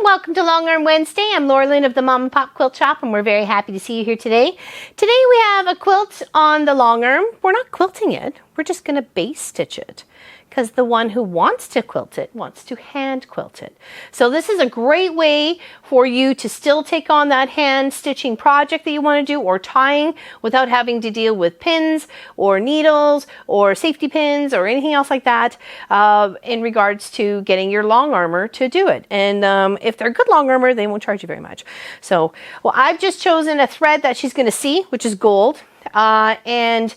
Welcome to Long Arm Wednesday. I'm Laura Lynn of the Mom and Pop Quilt Shop, and we're very happy to see you here today. Today we have a quilt on the long arm. We're not quilting it, we're just going to base stitch it, because the one who wants to quilt it wants to hand quilt it. So this is a great way for you to still take on that hand stitching project that you want to do, or tying, without having to deal with pins or needles or safety pins or anything else like that in regards to getting your long armor to do it. And if they're good long armor, they won't charge you very much. So, well, I've just chosen a thread that she's going to see, which is gold. And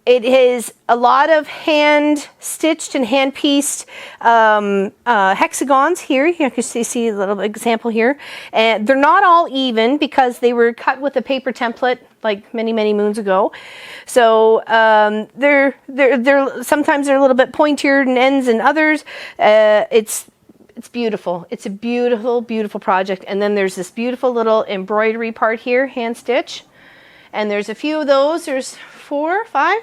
it is a lot of hand stitched and hand pieced hexagons here. You can see a little example here, and they're not all even because they were cut with a paper template like many moons ago. So they're sometimes they're a little bit pointier in ends and others. It's beautiful. It's a beautiful project. And then there's this beautiful little embroidery part here, hand stitch. And there's a few of those. There's 4, 5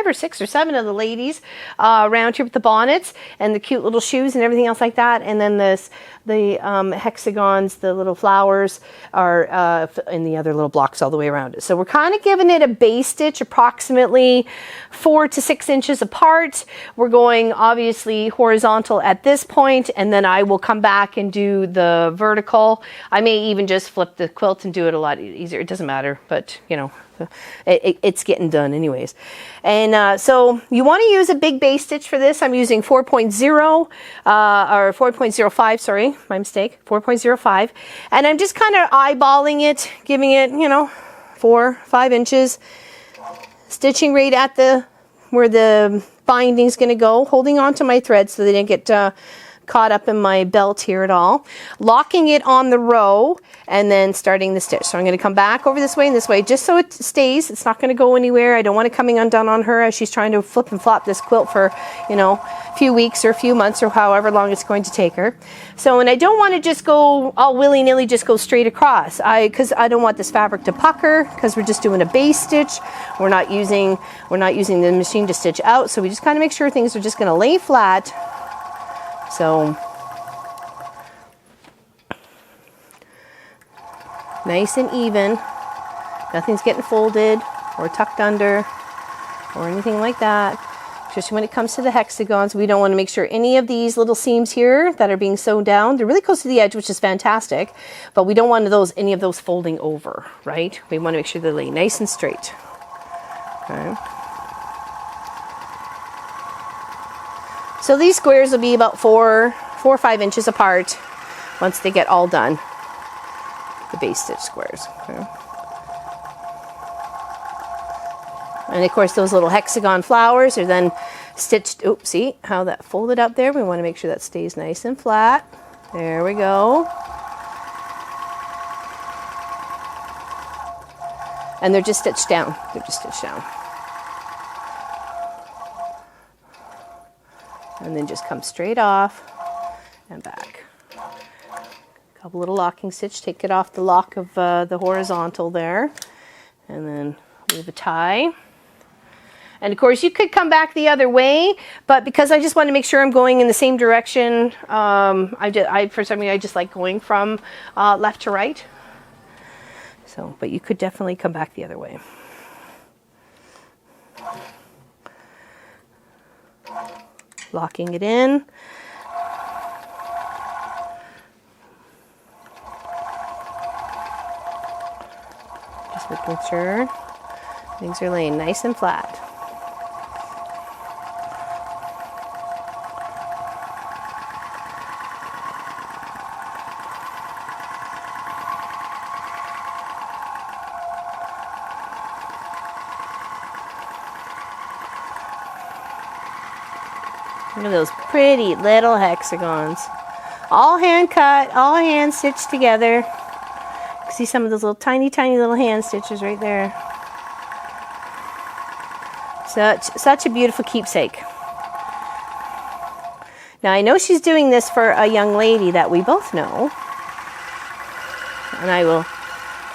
or 6 or 7 of the ladies around here with the bonnets and the cute little shoes and everything else like that. And then the hexagons, the little flowers are in the other little blocks all the way around it. So we're kind of giving it a base stitch approximately 4 to 6 inches apart. We're going obviously horizontal at this point, and then I will come back and do the vertical. I may even just flip the quilt and do it a lot easier. It doesn't matter, but you know, it's getting done anyways. And so you want to use a big base stitch for this. I'm using 4.0 or 4.05, sorry, my mistake, 4.05. And I'm just kind of eyeballing it, giving it, you know, 4, 5 inches, stitching right at where the binding's going to go, holding on to my thread so they didn't get caught up in my belt here at all, locking it on the row, and then starting the stitch. So I'm going to come back over this way and this way just so it stays. It's not going to go anywhere. I don't want it coming undone on her as she's trying to flip and flop this quilt for, you know, a few weeks or a few months or however long it's going to take her. So, and I don't want to just go all willy-nilly, just go straight across, because I don't want this fabric to pucker, because we're just doing a base stitch. We're not using the machine to stitch out, so we just kind of make sure things are just going to lay flat. So nice and even, nothing's getting folded or tucked under or anything like that. Especially when it comes to the hexagons, we don't want to make sure any of these little seams here that are being sewn down, they're really close to the edge, which is fantastic, but we don't want any of those folding over, right? We want to make sure they lay nice and straight. Okay. So these squares will be about 4 or 5 inches apart once they get all done, the base stitch squares. Okay. And of course those little hexagon flowers are then stitched. Oops, see how that folded up there? We want to make sure that stays nice and flat. There we go. And they're just stitched down. They're just stitched down. And then just come straight off and back. A couple little locking stitch, take it off the lock of the horizontal there, and then leave a tie. And of course you could come back the other way, but because I just want to make sure I'm going in the same direction, for some reason I just like going from left to right. So, but you could definitely come back the other way. Locking it in. Just making sure things are laying nice and flat. Look at those pretty little hexagons. All hand cut, all hand stitched together. See some of those little tiny little hand stitches right there. Such a beautiful keepsake. Now I know she's doing this for a young lady that we both know. And I will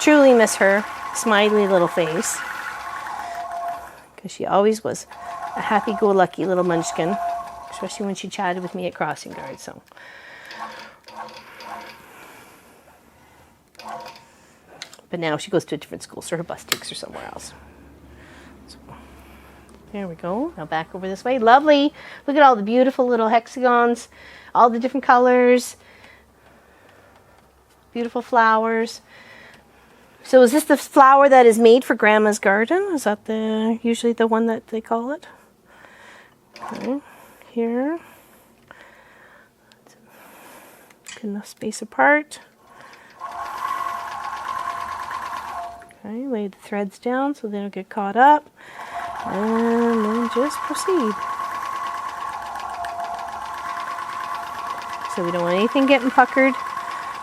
truly miss her smiley little face. Because she always was a happy-go-lucky little munchkin. Especially when she chatted with me at crossing guard. So. But now she goes to a different school, so her bus takes her somewhere else. So, there we go. Now back over this way. Lovely. Look at all the beautiful little hexagons. All the different colors. Beautiful flowers. So is this the flower that is made for Grandma's garden? Is that usually the one that they call it? Okay. Here. Good enough space apart. Okay, lay the threads down so they don't get caught up. And then just proceed. So we don't want anything getting puckered,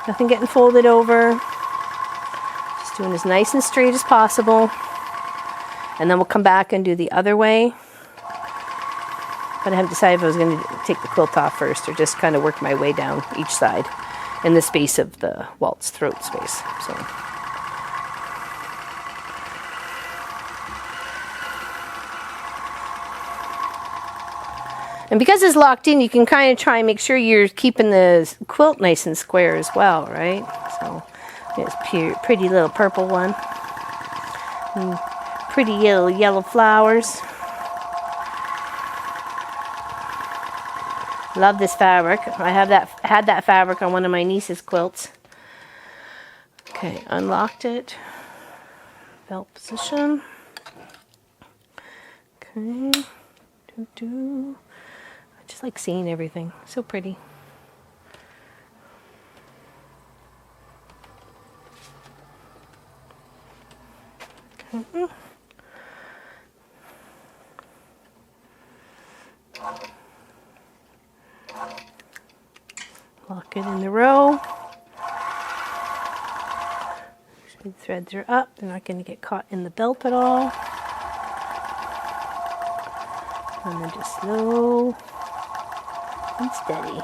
nothing getting folded over. Just doing as nice and straight as possible. And then we'll come back and do the other way. But I haven't decided if I was going to take the quilt off first or just kind of work my way down each side in the space of the waltz throat space. So. And because it's locked in, you can kind of try and make sure you're keeping the quilt nice and square as well, right? So, it's pretty little purple one. And pretty little yellow flowers. Love this fabric. I had that fabric on one of my niece's quilts. Okay, unlocked it. Belt position. Okay. I just like seeing everything. So pretty. Lock it in the row. The threads are up. They're not going to get caught in the belt at all. And then just slow and steady.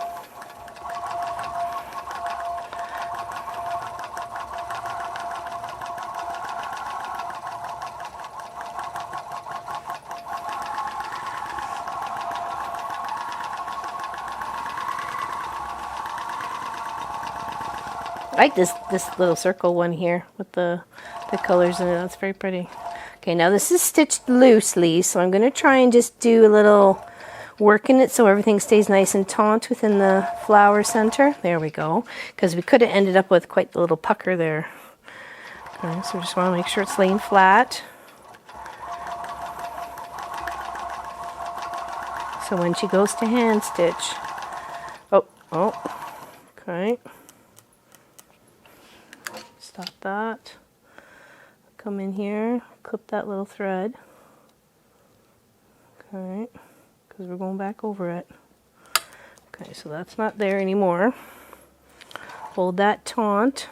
I like this little circle one here with the colors in it. That's very pretty. Okay, now this is stitched loosely, so I'm going to try and just do a little work in it so everything stays nice and taut within the flower center. There we go. Because we could have ended up with quite a little pucker there. Okay, so we just want to make sure it's laying flat. So when she goes to hand stitch, okay. Stop that. Come in here, clip that little thread. Okay, because we're going back over it. Okay, so that's not there anymore. Hold that taut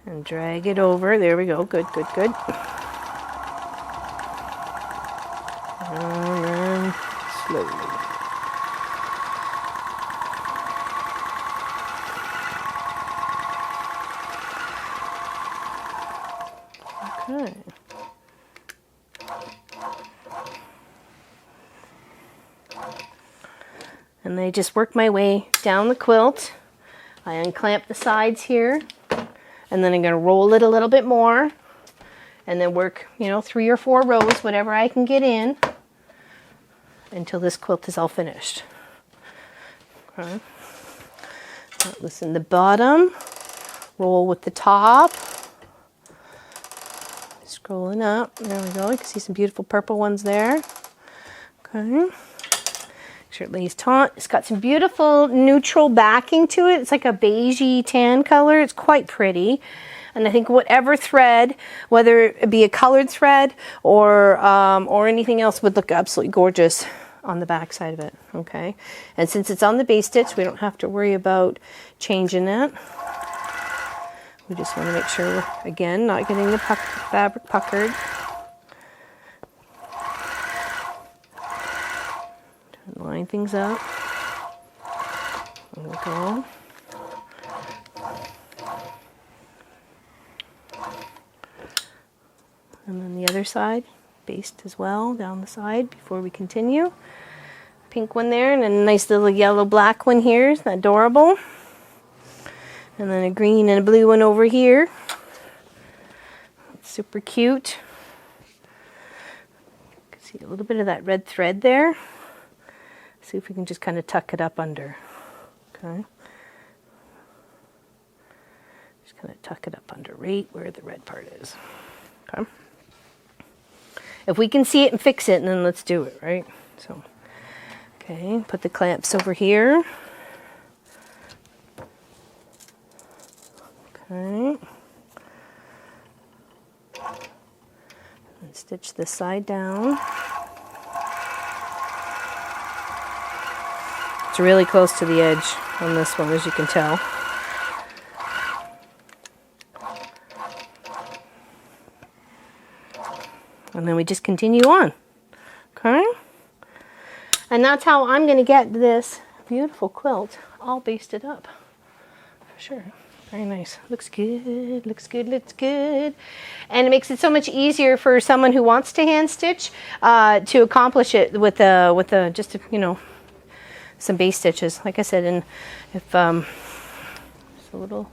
and drag it over. There we go. Good, good, good. And then slowly. Okay. And I just work my way down the quilt. I unclamp the sides here, and then I'm going to roll it a little bit more, and then work, 3 or 4 rows, whatever I can get in, until this quilt is all finished. Okay. Loosen the bottom, roll with the top. Scrolling up, there we go. You can see some beautiful purple ones there. Okay. Make sure it lays taut. It's got some beautiful neutral backing to it. It's like a beigey tan color. It's quite pretty. And I think whatever thread, whether it be a colored thread or anything else, would look absolutely gorgeous on the back side of it. Okay. And since it's on the base stitch, we don't have to worry about changing it. We just want to make sure we're, again, not getting the fabric puckered. And line things up. There we go. And then the other side, baste as well down the side before we continue. Pink one there, and a nice little yellow-black one here. Isn't that adorable? And then a green and a blue one over here. That's super cute. You can see a little bit of that red thread there. See if we can just kind of tuck it up under. Okay. Just kind of tuck it up under right where the red part is. Okay. If we can see it and fix it, then let's do it, right? So, okay, put the clamps over here. Okay. And stitch this side down. It's really close to the edge on this one, as you can tell. And then we just continue on, okay? And that's how I'm going to get this beautiful quilt all basted up, for sure. Very nice. Looks good, looks good, looks good. And it makes it so much easier for someone who wants to hand stitch to accomplish it with just, you know, some base stitches. Like I said, and if there's a little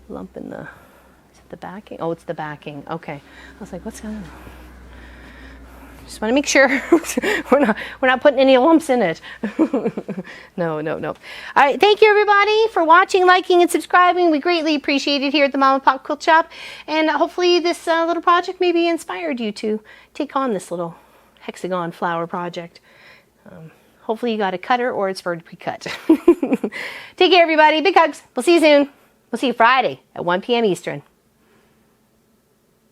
lump in the, is it the backing? Oh, it's the backing. Okay. I was like, what's going on? Just want to make sure we're not putting any lumps in it. No. All right, thank you everybody for watching, liking, and subscribing. We greatly appreciate it here at the Mom and Pop Quilt Shop. And hopefully this little project maybe inspired you to take on this little hexagon flower project. Hopefully you got a cutter or it's for pre-cut. Take care everybody. Big hugs. We'll see you soon. We'll see you Friday at 1 p.m. Eastern.